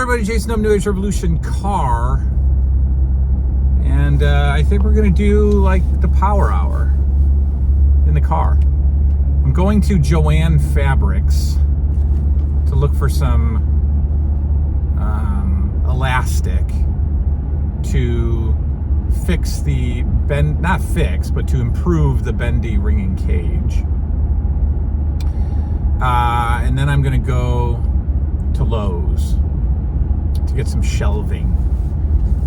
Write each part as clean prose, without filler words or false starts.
everybody, Jason W. New Age Revolution Car. And I think we're going to do like the power hour in the car. I'm going to Joann Fabrics to look for some elastic to fix the bend, not fix, but to improve the bendy ringing cage. And then I'm going to go to Lowe's to get some shelving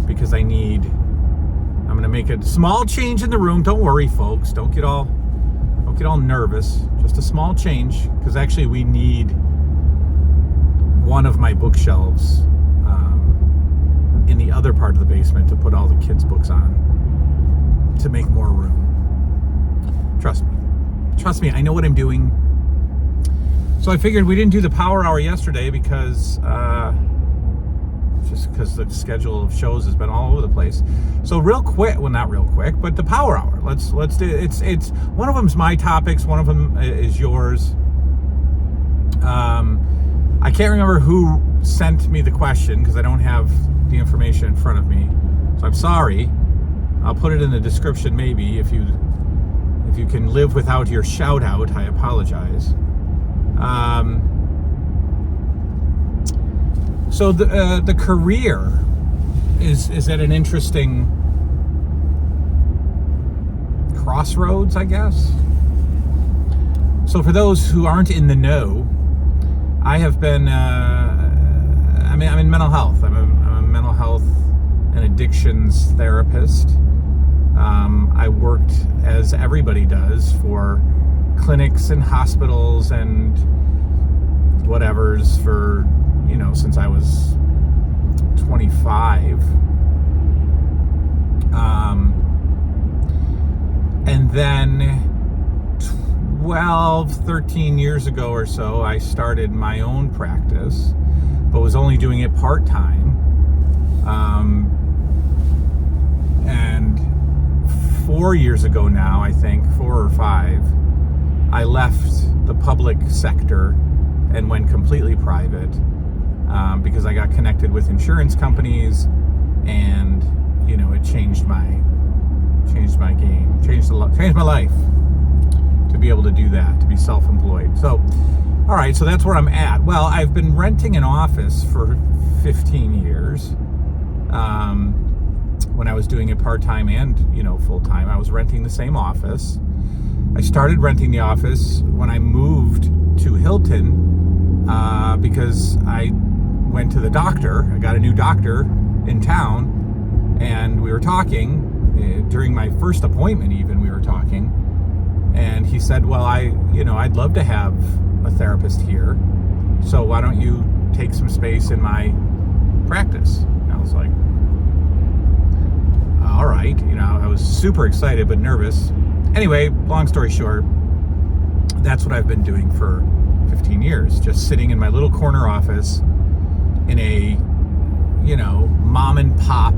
because I'm going to make a small change in the room. Don't worry, folks. Don't get all nervous. Just a small change, because actually we need one of my bookshelves in the other part of the basement to put all the kids' books on to make more room. Trust me, I know what I'm doing. So I figured we didn't do the power hour yesterday because the schedule of shows has been all over the place. So real quick, well, not real quick, but the power hour. Let's do it. It's one of them's my topics, one of them is yours. I can't remember who sent me the question because I don't have the information in front of me. So I'm sorry. I'll put it in the description maybe. If you can live without your shout out, I apologize. So the career is at an interesting crossroads, I guess. So for those who aren't in the know, I have been, I'm in mental health. I'm a mental health and addictions therapist. I worked, as everybody does, for clinics and hospitals and whatevers for, since I was 25. And then 13 years ago or so, I started my own practice, but was only doing it part-time. And 4 years ago now, I think, 4 or 5, I left the public sector and went completely private because I got connected with insurance companies, and it changed my game, changed my life to be able to do that, to be self-employed. So, all right, so that's where I'm at. Well, I've been renting an office for 15 years. When I was doing it part-time and full-time, I was renting the same office. I started renting the office when I moved to Hilton because I went to the doctor. I got a new doctor in town, and we were talking during my first appointment. Even we were talking, and he said, "Well, I'd love to have a therapist here. So why don't you take some space in my practice?" And I was like, "All right." I was super excited but nervous. Anyway, long story short, that's what I've been doing for 15 years, just sitting in my little corner office in a, mom and pop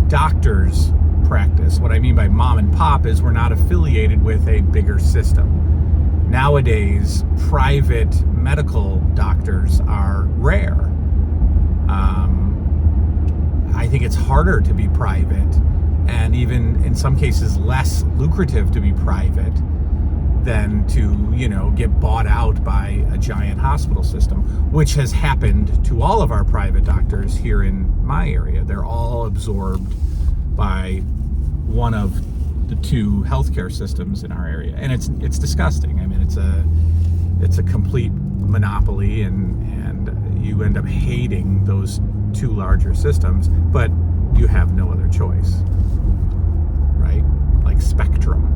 doctor's practice. What I mean by mom and pop is we're not affiliated with a bigger system. Nowadays, private medical doctors are rare. I think it's harder to be private, and even in some cases less lucrative to be private than to, get bought out by a giant hospital system, which has happened to all of our private doctors here in my area. They're all absorbed by one of the two healthcare systems in our area, and it's disgusting. I mean, it's a complete monopoly, and you end up hating those two larger systems, but you have no other choice, right? Like Spectrum.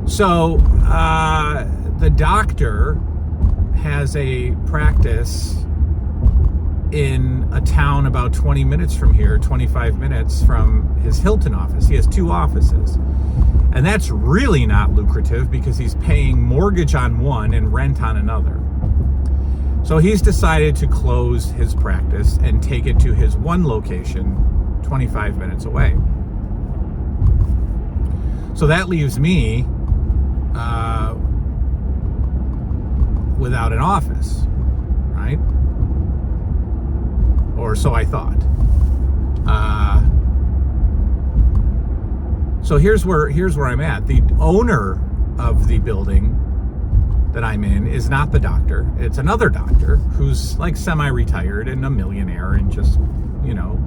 So the doctor has a practice in a town about 20 minutes from here, 25 minutes from his Hilton office. He has 2 offices. And that's really not lucrative because he's paying mortgage on one and rent on another. So he's decided to close his practice and take it to his one location 25 minutes away. So that leaves me without an office, right? Or so I thought. So here's where I'm at. The owner of the building that I'm in is not the doctor. It's another doctor who's like semi-retired and a millionaire and just,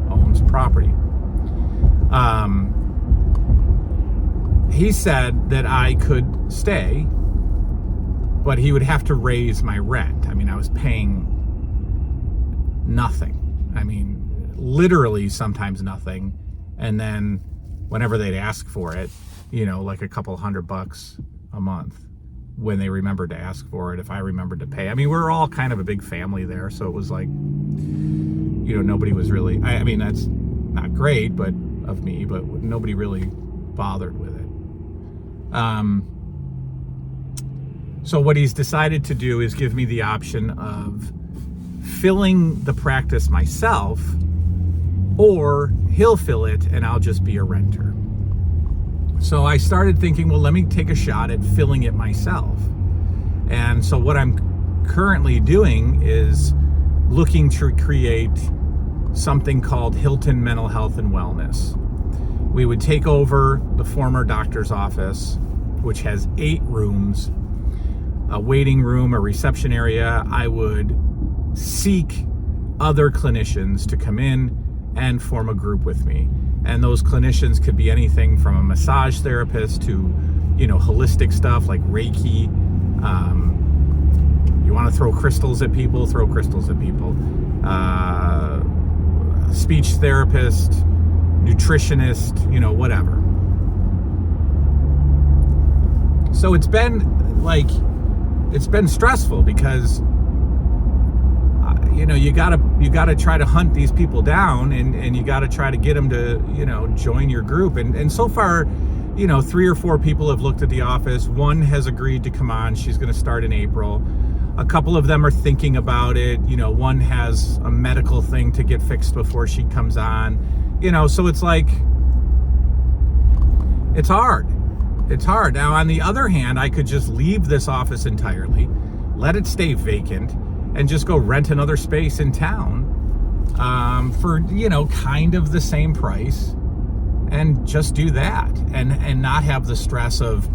owns property. He said that I could stay, but he would have to raise my rent. I mean, I was paying nothing. I mean, literally sometimes nothing. And then whenever they'd ask for it, like a couple $100 a month when they remembered to ask for it, if I remembered to pay. I mean, we're all kind of a big family there. So it was like, nobody was really, I mean, that's not great, but of me, but nobody really bothered with it. So what he's decided to do is give me the option of filling the practice myself, or he'll fill it and I'll just be a renter. So I started thinking, well, let me take a shot at filling it myself. And so what I'm currently doing is looking to create something called Hilton Mental Health and Wellness. We would take over the former doctor's office, which has 8 rooms, a waiting room, a reception area. I would seek other clinicians to come in and form a group with me. And those clinicians could be anything from a massage therapist to, holistic stuff like Reiki. You want to throw crystals at people, throw crystals at people. Speech therapist, nutritionist, whatever. So it's been stressful because you gotta try to hunt these people down, and you gotta try to get them to join your group, and so far 3 or 4 people have looked at the office. One has agreed to come on. She's going to start in April. A couple of them are thinking about it. One has a medical thing to get fixed before she comes on. So it's like, it's hard. Now, on the other hand, I could just leave this office entirely, let it stay vacant, and just go rent another space in town for, kind of the same price, and just do that and not have the stress of,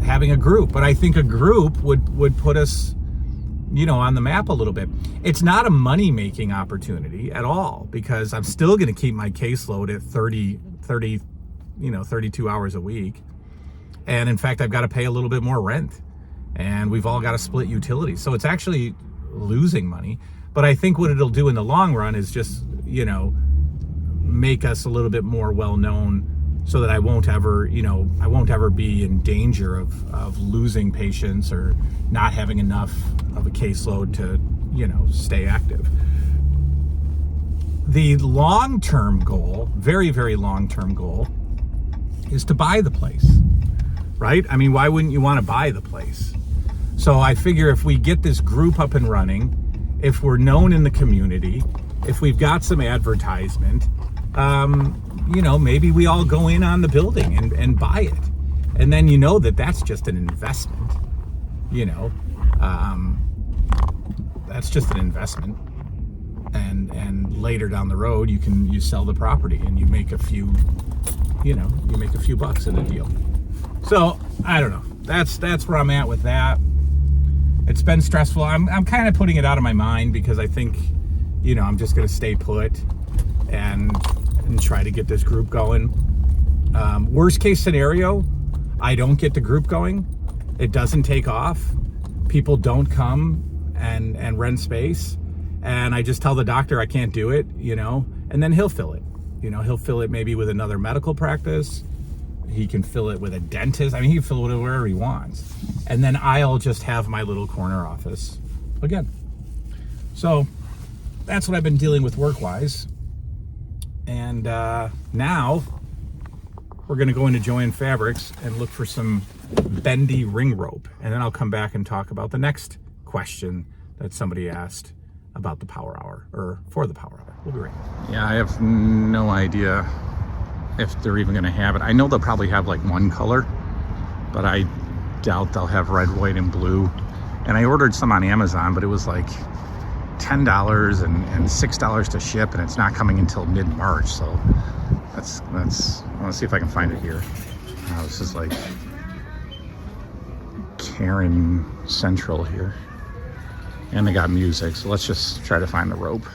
having a group. But I think a group would put us, on the map a little bit. It's not a money-making opportunity at all, because I'm still going to keep my caseload at 32 hours a week. And in fact, I've got to pay a little bit more rent, and we've all got to split utilities. So it's actually losing money. But I think what it'll do in the long run is just, make us a little bit more well-known, so that I won't ever be in danger of losing patients or not having enough of a caseload to, stay active. The long-term goal, very, very long-term goal, is to buy the place, right? I mean, why wouldn't you want to buy the place? So I figure if we get this group up and running, if we're known in the community, if we've got some advertisement, maybe we all go in on the building and buy it. And then that's just an investment. That's just an investment. And later down the road, you sell the property and you make a few bucks in the deal. So I don't know. That's where I'm at with that. It's been stressful. I'm kind of putting it out of my mind, because I think, I'm just going to stay put and try to get this group going. Worst case scenario, I don't get the group going. It doesn't take off. People don't come and rent space. And I just tell the doctor I can't do it, and then he'll fill it. He'll fill it maybe with another medical practice. He can fill it with a dentist. I mean, he can fill it wherever he wants. And then I'll just have my little corner office again. So that's what I've been dealing with work-wise. And now we're going to go into Joann Fabrics and look for some bendy ring rope. And then I'll come back and talk about the next question that somebody asked about the power hour, or for the power hour. We'll be right back. Yeah, I have no idea if they're even going to have it. I know they'll probably have like one color, but I doubt they'll have red, white, and blue. And I ordered some on Amazon, but it was like $10 and $6 to ship, and it's not coming until mid-March. So that's I want to see if I can find it here. This is like Karen Central here, and they got music. So let's just try to find the rope.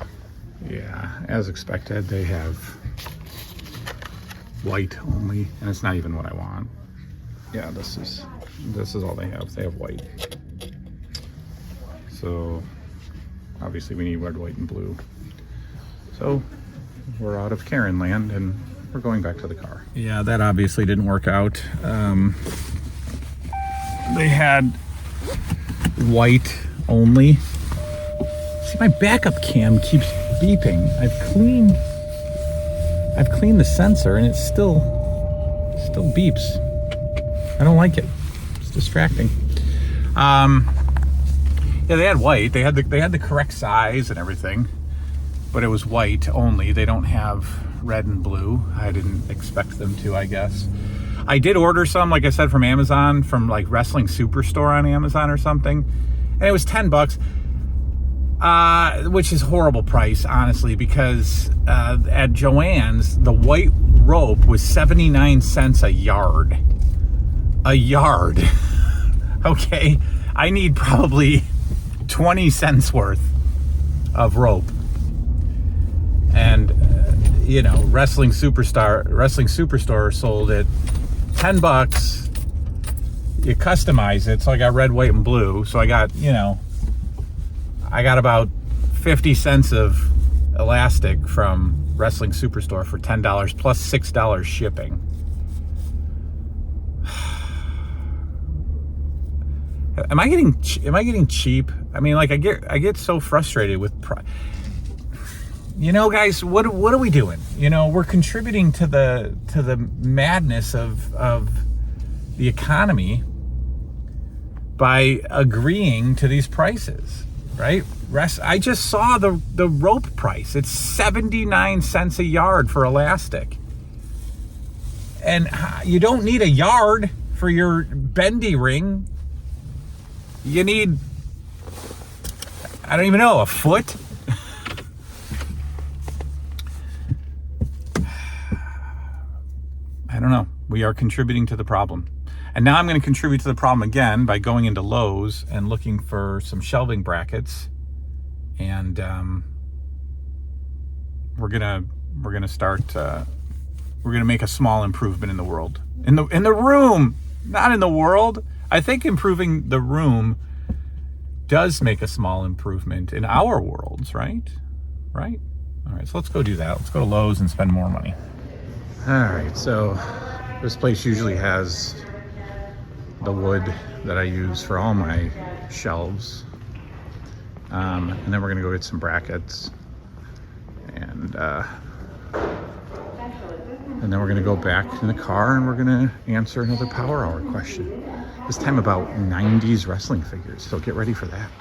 Yeah, as expected, they have white only, and it's not even what I want. Yeah, this is all they have. They have white. So obviously we need red, white, and blue. So we're out of Karen land and we're going back to the car. Yeah, that obviously didn't work out. They had white only. See, my backup cam keeps beeping. I've cleaned the sensor and it still beeps. I don't like it. It's distracting. Yeah, they had white. They had the correct size and everything, but it was white only. They don't have red and blue. I didn't expect them to, I guess. I did order some, like I said, from Amazon, from like Wrestling Superstore on Amazon or something, and it was $10, which is horrible price, honestly, because at Joann's the white rope was 79 cents a yard. A yard. Okay, I need probably 20 cents worth of rope. And Wrestling Superstore sold it $10. You customize it, so I got red, white, and blue. So I got about 50 cents of elastic from Wrestling Superstore for $10 plus $6 shipping. Am I getting cheap? I mean, like I get so frustrated with guys, what are we doing? We're contributing to the madness of the economy by agreeing to these prices, right? I just saw the rope price. It's 79 cents a yard for elastic. And you don't need a yard for your bendy ring. You need, I don't even know, a foot? I don't know. We are contributing to the problem. And now I'm going to contribute to the problem again by going into Lowe's and looking for some shelving brackets. And we're gonna start. We're gonna make a small improvement in the world, in the room, not in the world. I think improving the room does make a small improvement in our worlds, right? Right? All right, so let's go do that. Let's go to Lowe's and spend more money. All right, so this place usually has the wood that I use for all my shelves. And then we're gonna go get some brackets. And then we're gonna go back in the car and we're gonna answer another Power Hour question. This time about 90s wrestling figures, so get ready for that.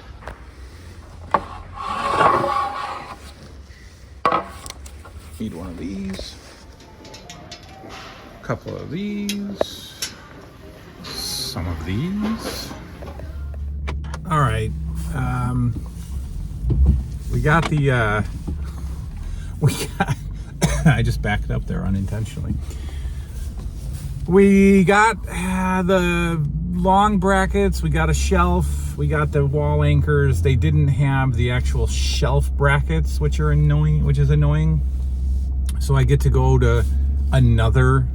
Need one of these, a couple of these, some of these. All right, we got I just backed up there unintentionally. We got the long brackets, we got a shelf, we got the wall anchors. They didn't have the actual shelf brackets, which is annoying. So I get to go to another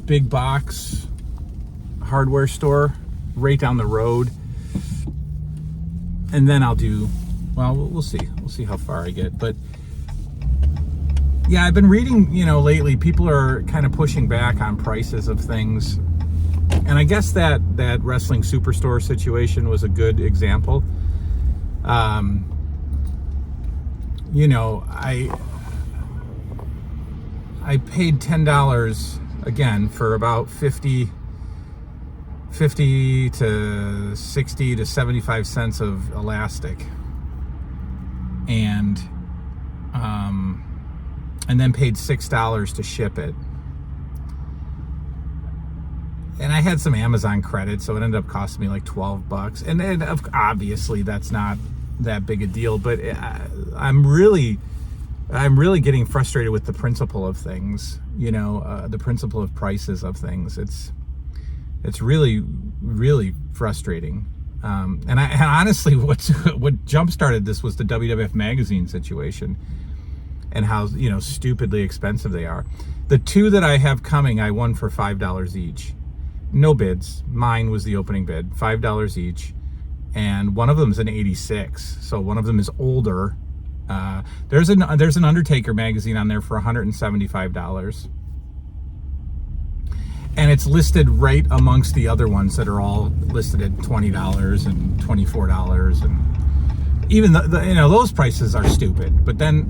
big box hardware store right down the road. And then we'll see. We'll see how far I get. But yeah, I've been reading, lately, people are kind of pushing back on prices of things. And I guess that Wrestling Superstore situation was a good example. I paid $10 again for about 50 to 60 to 75 cents of elastic. And then paid $6 to ship it. and I had some Amazon credit, so it ended up costing me like $12. And obviously that's not that big a deal, but I'm really getting frustrated with the principle of things, the principle of prices of things. It's really, really frustrating. And honestly, what jump-started this was the WWF magazine situation and how, stupidly expensive they are. The two that I have coming, I won for $5 each. No bids. Mine was the opening bid, $5 each. And one of them is an 86. So one of them is older. There's an Undertaker magazine on there for $175. And it's listed right amongst the other ones that are all listed at $20 and $24. And even those prices are stupid. But then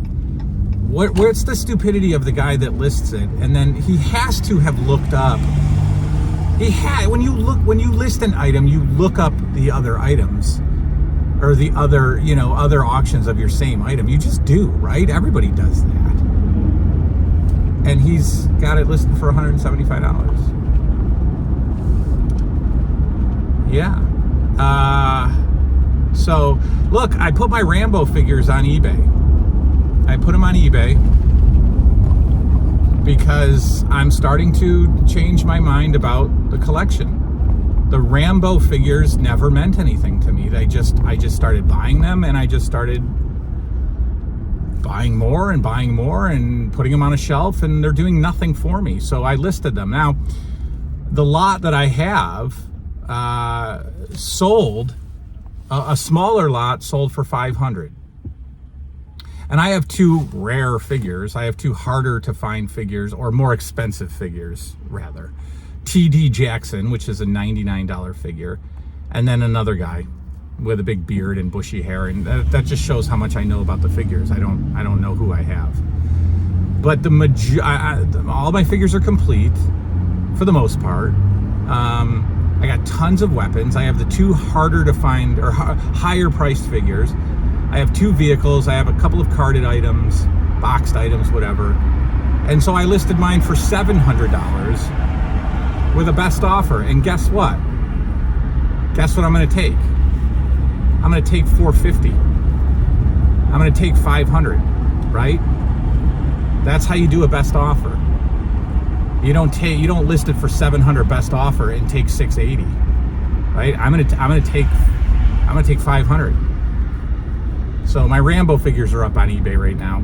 what's the stupidity of the guy that lists it? And then he has to have looked up. When you list an item, you look up the other items or the other, other auctions of your same item. You just do, right? Everybody does that. And he's got it listed for $175. Yeah. So look, I put my Rambo figures on eBay. I put them on eBay because I'm starting to change my mind about the collection. The Rambo figures never meant anything to me. I just started buying them, and I just started buying more and putting them on a shelf, and they're doing nothing for me. So I listed them. Now, the lot that I have sold, a smaller lot sold for $500. And I have two rare figures. I have two harder to find figures, or more expensive figures, rather. T.D. Jackson, which is a $99 figure, and then another guy with a big beard and bushy hair, and that just shows how much I know about the figures. I don't know who I have, but all my figures are complete for the most part. I got tons of weapons. I have the two harder to find or higher priced figures. I have two vehicles. I have a couple of carded items, boxed items, whatever. And so I listed mine for $700 with a best offer. And guess what? Guess what I'm going to take? I'm going to take $450. I'm going to take $500, right? That's how you do a best offer. You don't list it for $700 best offer and take $680, right? I'm going to take $500. So my Rambo figures are up on eBay right now.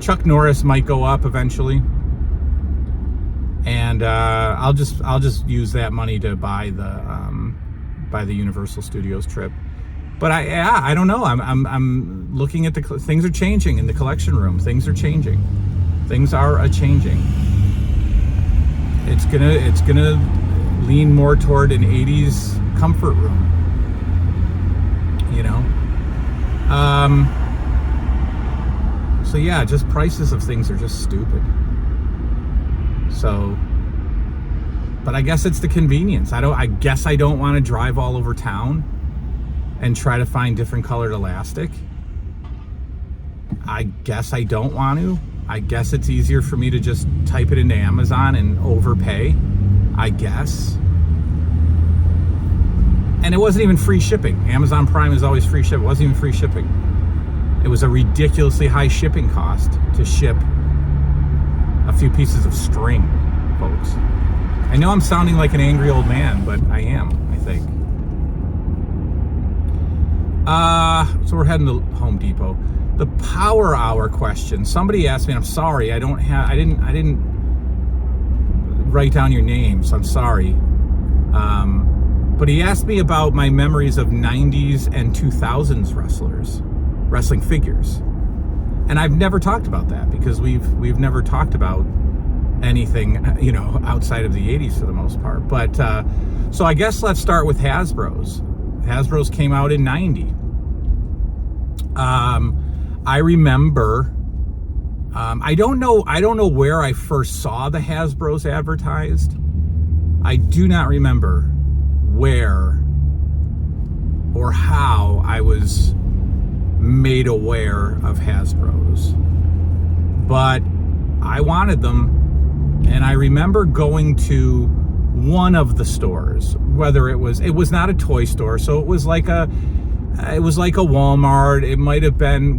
Chuck Norris might go up eventually, and I'll just use that money to buy the Universal Studios trip. But I don't know. I'm looking at things are changing in the collection room. Things are changing. Things are changing. It's gonna lean more toward an 80s comfort room. So yeah, just prices of things are just stupid. So, but I guess it's the convenience. I guess I don't want to drive all over town and try to find different colored elastic. I guess I don't want to. I guess it's easier for me to just type it into Amazon and overpay, I guess. And it wasn't even free shipping. Amazon Prime is always free shipping. It wasn't even free shipping. It was a ridiculously high shipping cost to ship a few pieces of string, folks. I know I'm sounding like an angry old man, but I am, I think. So we're heading to Home Depot. The Power Hour question. Somebody asked me, and I'm sorry, I didn't write down your name, so I'm sorry. But he asked me about my memories of 90s and 2000s wrestling figures. And I've never talked about that because we've never talked about anything, outside of the 80s for the most part. But so I guess let's start with Hasbro's. Hasbro's came out in 90. I remember, I don't know where I first saw the Hasbro's advertised. I do not remember where or how I was made aware of Hasbro's, but I wanted them. And I remember going to one of the stores, whether it was not a toy store, so it was like a Walmart. It might have been,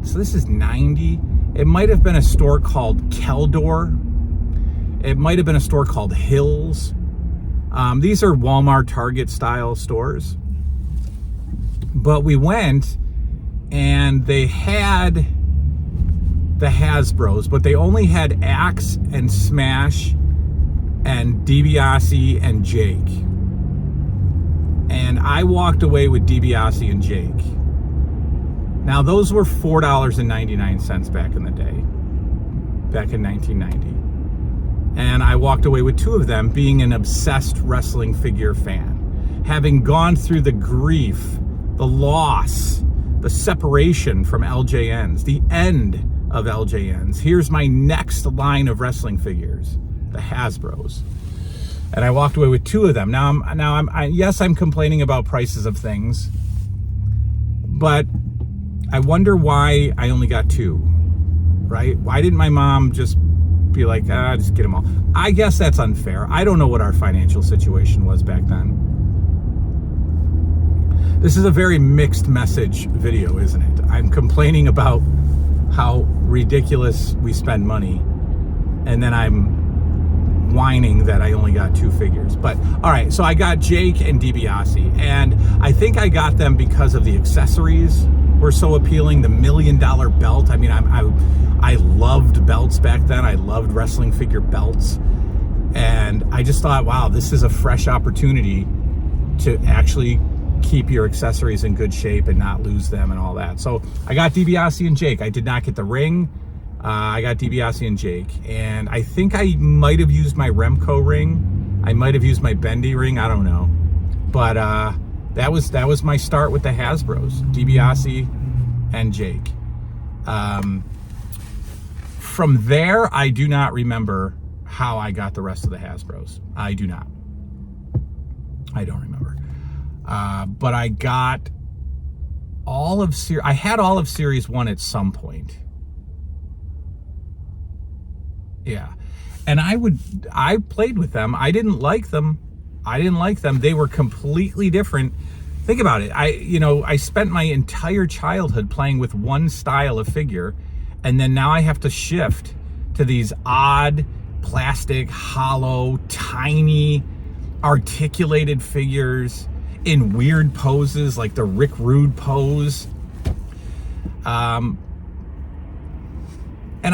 so this is 90. It might have been a store called Keldor. It might have been a store called Hills. These are Walmart, Target style stores. But we went and they had the Hasbros, but they only had Axe and Smash and DiBiase and Jake. And I walked away with DiBiase and Jake. Now, those were $4.99 back in the day, back in 1990. And I walked away with 2 of them, being an obsessed wrestling figure fan. Having gone through the grief, the loss, the separation from LJNs, the end of LJNs. Here's my next line of wrestling figures, the Hasbros. And I walked away with 2 of them. Yes, I'm complaining about prices of things, but I wonder why I only got 2, right? Why didn't my mom just be like, just get them all? I guess that's unfair. I don't know what our financial situation was back then. This is a very mixed message video, isn't it? I'm complaining about how ridiculous we spend money, and then I'm whining that I only got 2 figures. But all right, so I got Jake and DiBiase, and I think I got them because of the accessories were so appealing. The $1 million belt. I mean, I loved belts back then. I loved wrestling figure belts, and I just thought, wow, this is a fresh opportunity to actually keep your accessories in good shape and not lose them and all that. So I got DiBiase and Jake. I did not get the ring. I got DiBiase and Jake, and I think I might have used my Remco ring. I might have used my Bendy ring. I don't know, but that was my start with the Hasbros, DiBiase and Jake. From there, I do not remember how I got the rest of the Hasbros. I do not. I don't remember. But I got all of I had all of Series 1 at some point. Yeah. And I played with them. I didn't like them. They were completely different. Think about it. I spent my entire childhood playing with one style of figure, and then now I have to shift to these odd, plastic, hollow, tiny, articulated figures in weird poses, like the Rick Rude pose. And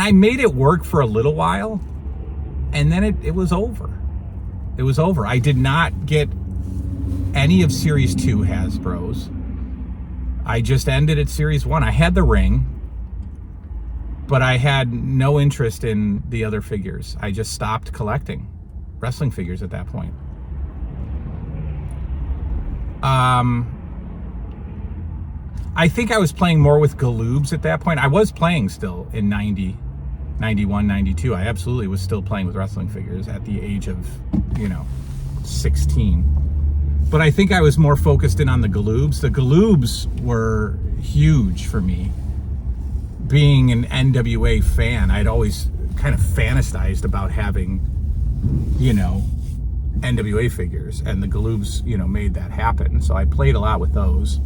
I made it work for a little while, and then it was over. It was over. I did not get any of Series 2 Hasbros. I just ended at Series 1. I had the ring, but I had no interest in the other figures. I just stopped collecting wrestling figures at that point. I think I was playing more with Galoobs at that point. I was playing still in 90, 91, 92. I absolutely was still playing with wrestling figures at the age of, 16. But I think I was more focused in on the Galoobs. The Galoobs were huge for me. Being an NWA fan, I'd always kind of fantasized about having, NWA figures, and the Galoobs, made that happen. So I played a lot with those.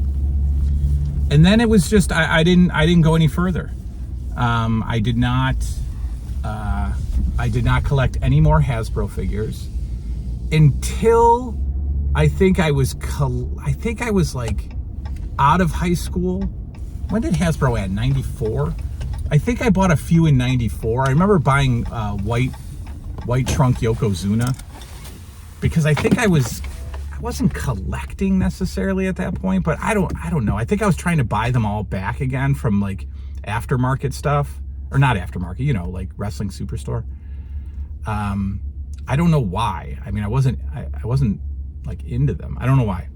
And then it was just I didn't go any further. I did not collect any more Hasbro figures until I think I was like out of high school. When did Hasbro end? 94? I think I bought a few in 94. I remember buying white trunk Yokozuna, because I think I wasn't collecting necessarily at that point, but I don't know. I think I was trying to buy them all back again from like aftermarket stuff, or not aftermarket, like Wrestling Superstore. I don't know why. I mean, I wasn't like into them. I don't know why.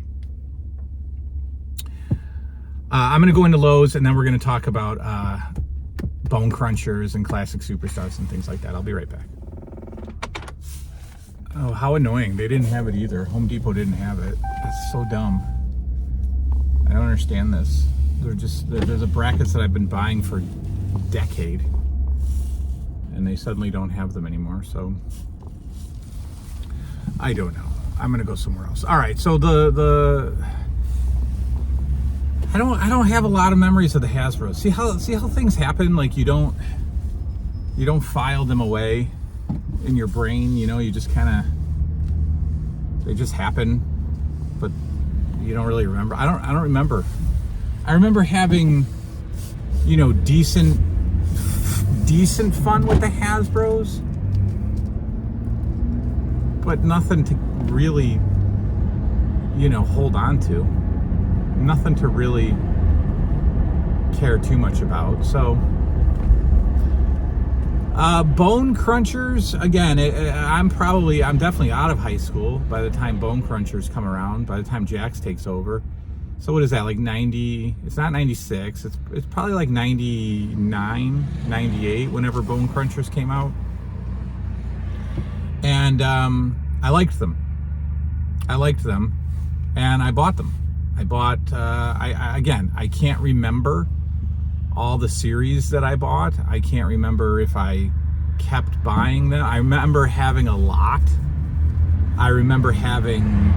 I'm going to go into Lowe's, and then we're going to talk about Bone Crunchers and Classic Superstars and things like that. I'll be right back. Oh, how annoying. They didn't have it either. Home Depot didn't have it. That's so dumb. I don't understand this. There's a brackets that I've been buying for a decade, and they suddenly don't have them anymore. So I don't know. I'm gonna go somewhere else. All right. So I don't have a lot of memories of the Hasbros. See how things happen. Like you don't file them away in your brain. You just kind of, they just happen, but you don't really remember. I don't remember. I remember having, decent fun with the Hasbros, but nothing to really, hold on to. Nothing to really care too much about. So, Bone Crunchers, again, I'm definitely out of high school by the time Bone Crunchers come around, by the time Jax takes over. So what is that, like 90, it's not 96, it's probably like 99, 98, whenever Bone Crunchers came out. And I liked them, and I bought them. I can't remember all the series that I bought. I can't remember if I kept buying them. I remember having a lot. I remember having,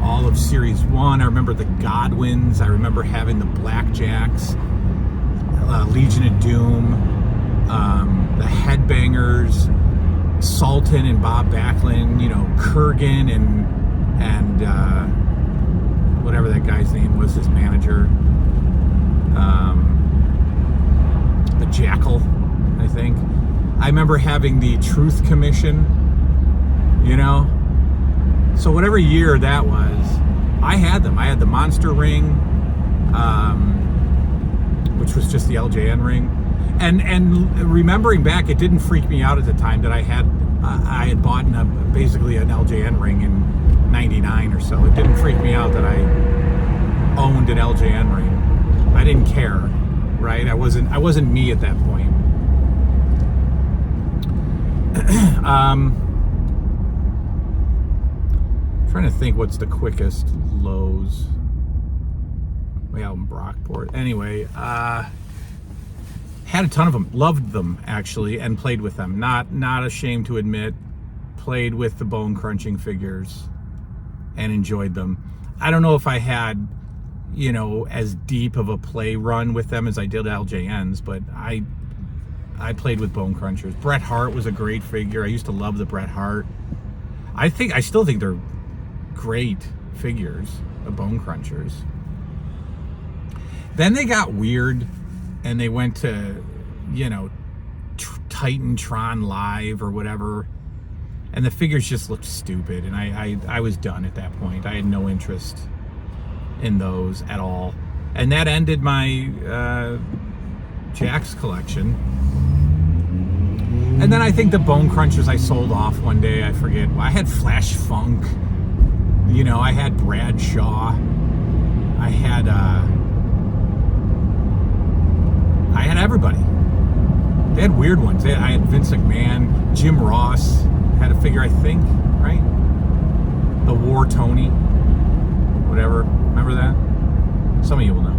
all of Series 1. I remember the Godwins. I remember having the Blackjacks, Legion of Doom, the Headbangers, Sultan and Bob Backlund, Kurgan and whatever that guy's name was, his manager, the Jackal, I think. I remember having the Truth Commission, so whatever year that was, I had them. I had the Monster Ring, which was just the LJN ring, and remembering back, it didn't freak me out at the time that I had bought basically an LJN ring in '99 or so. It didn't freak me out that I owned an LJN ring. I didn't care, right? I wasn't me at that point. Trying to think what's the quickest Lowe's. Way out in Brockport. Anyway, had a ton of them. Loved them, actually, and played with them. Not ashamed to admit, played with the bone crunching figures and enjoyed them. I don't know if I had, as deep of a play run with them as I did LJNs, but I played with bone crunchers. Bret Hart was a great figure. I used to love the Bret Hart. I still think they're great figures, the bone crunchers. Then they got weird and they went to, Titantron Live or whatever. And the figures just looked stupid, and I was done at that point. I had no interest in those at all. And that ended my Jax collection. And then I think the Bone Crunchers I sold off one day, I forget. I had Flash Funk, I had Bradshaw, I had everybody. They had weird ones. I had Vince McMahon, Jim Ross had a figure, I think, right? The War Tony, whatever. Remember that? Some of you will know.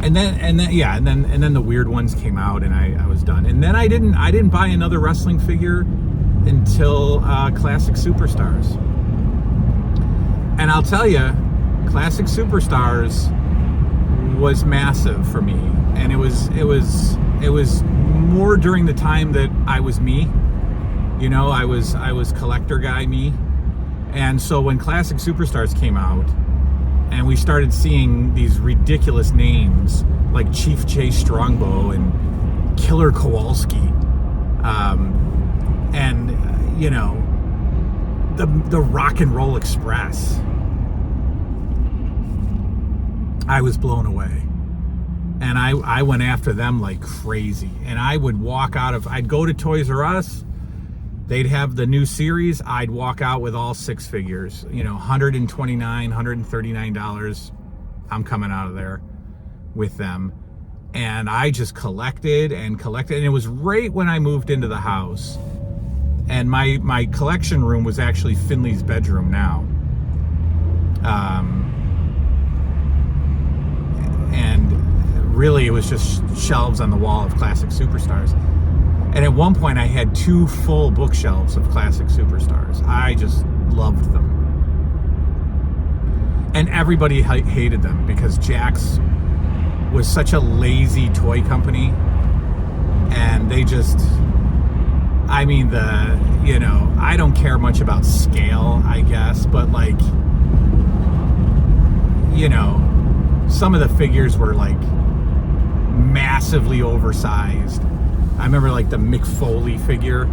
And then the weird ones came out, and I was done. And then I didn't buy another wrestling figure until Classic Superstars. And I'll tell you, Classic Superstars was massive for me, and it was more during the time that I was me. I was collector guy me. And so when Classic Superstars came out and we started seeing these ridiculous names like Chief Jay Strongbow and Killer Kowalski, and the Rock and Roll Express, I was blown away. And I went after them like crazy. And I would I'd go to Toys R Us, they'd have the new series, I'd walk out with all 6 figures, $129, $139. I'm coming out of there with them. And I just collected. And it was right when I moved into the house. And my collection room was actually Finley's bedroom now. And really it was just shelves on the wall of classic superstars. And at one point I had 2 full bookshelves of classic superstars. I just loved them. And everybody hated them because Jack's was such a lazy toy company. And they just, I mean, I don't care much about scale, I guess, but like, some of the figures were like massively oversized. I remember like the Mick Foley figure,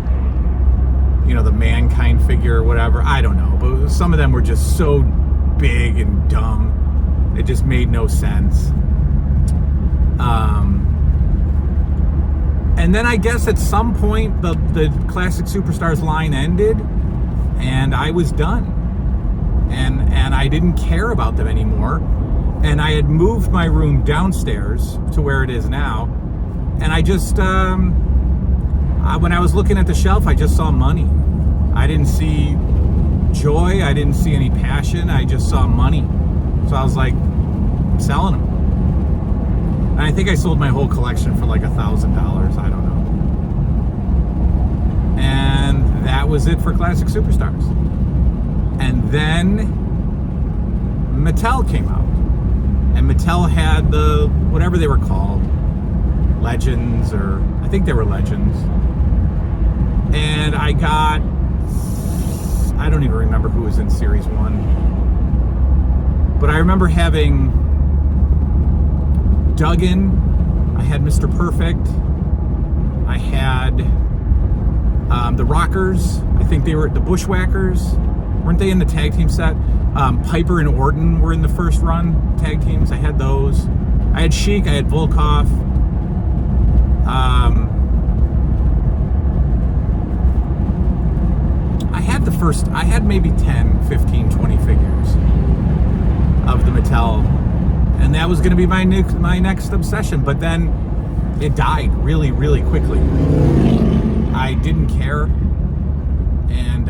the Mankind figure or whatever. I don't know, but some of them were just so big and dumb. It just made no sense. And then I guess at some point the Classic Superstars line ended and I was done. And I didn't care about them anymore. And I had moved my room downstairs to where it is now. And I just, when I was looking at the shelf, I just saw money. I didn't see joy. I didn't see any passion. I just saw money. So I was like, I'm selling them. And I think I sold my whole collection for like $1,000. I don't know. And that was it for Classic Superstars. And then Mattel came out. And Mattel had the, whatever they were called, Legends, or I think they were Legends. And I got, I don't even remember who was in Series 1. But I remember having Duggan, I had Mr. Perfect, I had the Rockers, I think they were the Bushwhackers, weren't they in the tag team set? Piper and Orton were in the first run tag teams. I had those. I had Sheik, I had Volkov. I had maybe 10, 15, 20 figures of the Mattel, and that was going to be my next obsession, but then it died really, really quickly. I didn't care, and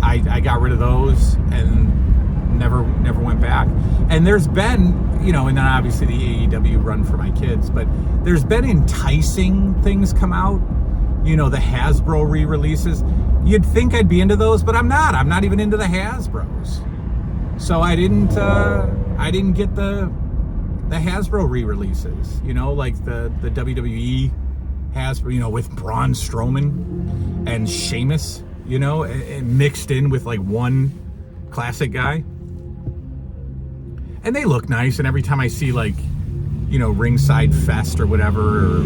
I got rid of those and never went back. And there's been, and then obviously the AEW run for my kids, but there's been enticing things come out, the Hasbro re-releases. You'd think I'd be into those, but I'm not. I'm not even into the Hasbros. So I didn't get the Hasbro re-releases, like the WWE Hasbro, with Braun Strowman and Sheamus, and mixed in with like one classic guy. And they look nice, and every time I see like, Ringside Fest or whatever, or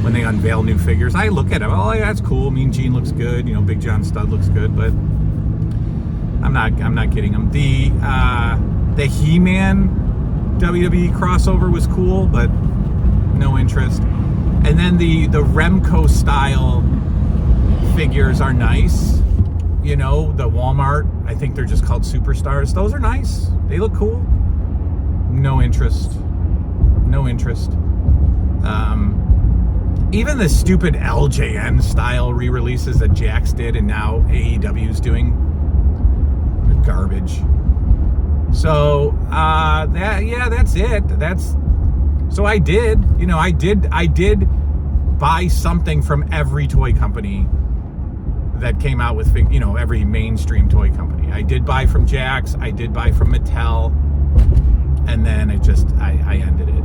when they unveil new figures, I look at them. Oh, yeah, that's cool. Mean Gene looks good. Big John Studd looks good, but I'm not getting them. The He-Man WWE crossover was cool, but no interest. And then the Remco style figures are nice. The Walmart, I think they're just called Superstars. Those are nice. They look cool. No interest. Even the stupid LJN style re-releases that Jax did and now AEW's doing, garbage. So that's it. So I did buy something from every toy company that came out with, every mainstream toy company. I did buy from Jax, I did buy from Mattel, and then I ended it.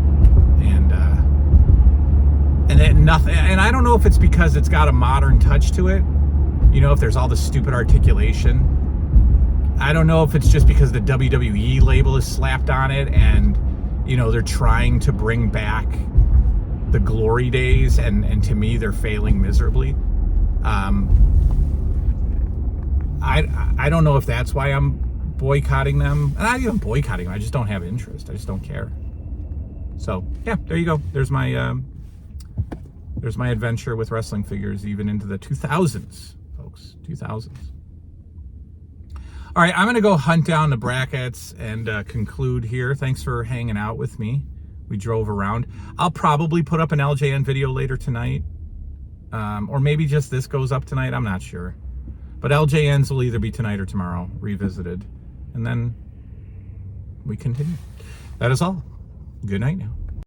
And then nothing, and I don't know if it's because it's got a modern touch to it, if there's all the stupid articulation. I don't know if it's just because the WWE label is slapped on it and, they're trying to bring back the glory days, and to me, they're failing miserably. I don't know if that's why I'm boycotting them. Not even boycotting them, I just don't have interest. I just don't care. So, yeah, there you go. There's my adventure with wrestling figures, even into the 2000s, folks. 2000s. All right, I'm going to go hunt down the brackets and conclude here. Thanks for hanging out with me. We drove around. I'll probably put up an LJN video later tonight. Or maybe just this goes up tonight. I'm not sure. But LJNs will either be tonight or tomorrow, revisited. And then we continue. That is all. Good night now.